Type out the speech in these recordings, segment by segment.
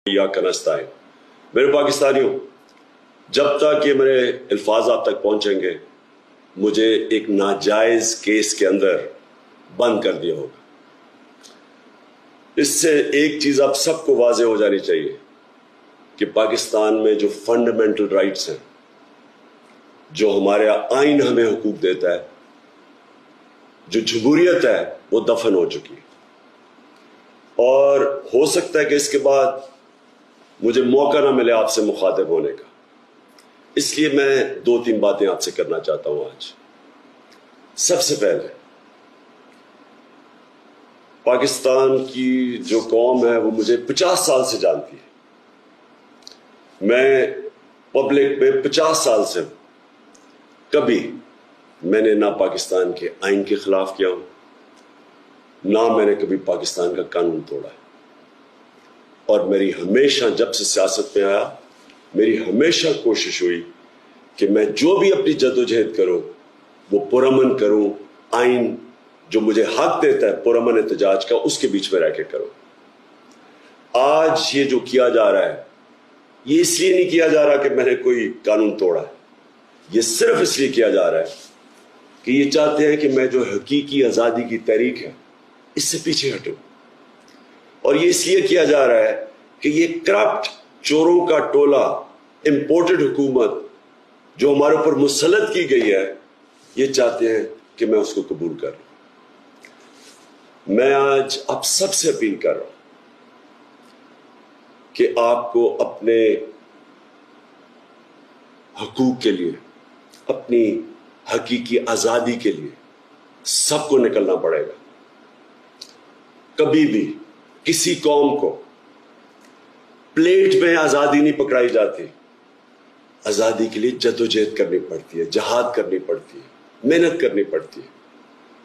इय्याका नस्तईन। मेरे पाकिस्तानियों, जब तक ये मेरे अल्फाज आप तक पहुंचेंगे, मुझे एक नाजायज केस के अंदर बंद कर दिया होगा। इससे एक चीज आप सबको वाज़ेह हो जानी चाहिए कि पाकिस्तान में जो फंडामेंटल राइट्स हैं, जो हमारे आइन हमें हुकूक देता है, जो जमहूरियत है, वो दफन हो चुकी है। और हो सकता है कि इसके बाद मुझे मौका ना मिले आपसे मुखातिब होने का, इसलिए मैं 2-3 बातें आपसे करना चाहता हूं आज। सबसे पहले, पाकिस्तान की जो कौम है वो मुझे 50 साल से जानती है। मैं पब्लिक में 50 साल से हूं। कभी मैंने ना पाकिस्तान के आइन के खिलाफ किया हूं, ना मैंने कभी पाकिस्तान का कानून तोड़ा है। और मेरी हमेशा, जब से सियासत में आया, मेरी हमेशा कोशिश हुई कि मैं जो भी अपनी जद्दोजहद करूं वो पुरअमन करूं, आइन जो मुझे हक देता है पुरअमन एहतजाज का, उसके बीच में रह के करूं। आज ये जो किया जा रहा है, ये इसलिए नहीं किया जा रहा कि मैंने कोई कानून तोड़ा है, ये सिर्फ इसलिए किया जा रहा है कि ये चाहते हैं कि मैं जो हकीकी आज़ादी की तहरीक है इससे पीछे हटूं। और ये इसलिए किया जा रहा है कि ये करप्ट चोरों का टोला, इंपोर्टेड हुकूमत जो हमारे ऊपर मुसल्लत की गई है, ये चाहते हैं कि मैं उसको कबूल कर लूं। मैं आज आप सबसे अपील कर रहा हूं कि आपको अपने हकूक के लिए, अपनी हकीकी आज़ादी के लिए सबको निकलना पड़ेगा। कभी भी किसी कौम को प्लेट में आज़ादी नहीं पकड़ाई जाती। आज़ादी के लिए जद्दोजहद करनी पड़ती है, जहाद करनी पड़ती है, मेहनत करनी पड़ती है,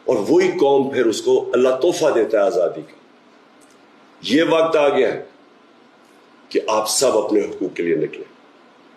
और वही कौम फिर उसको अल्लाह तोहफा देता है आज़ादी का। ये वक्त आ गया है कि आप सब अपने हुकूक के लिए निकलें।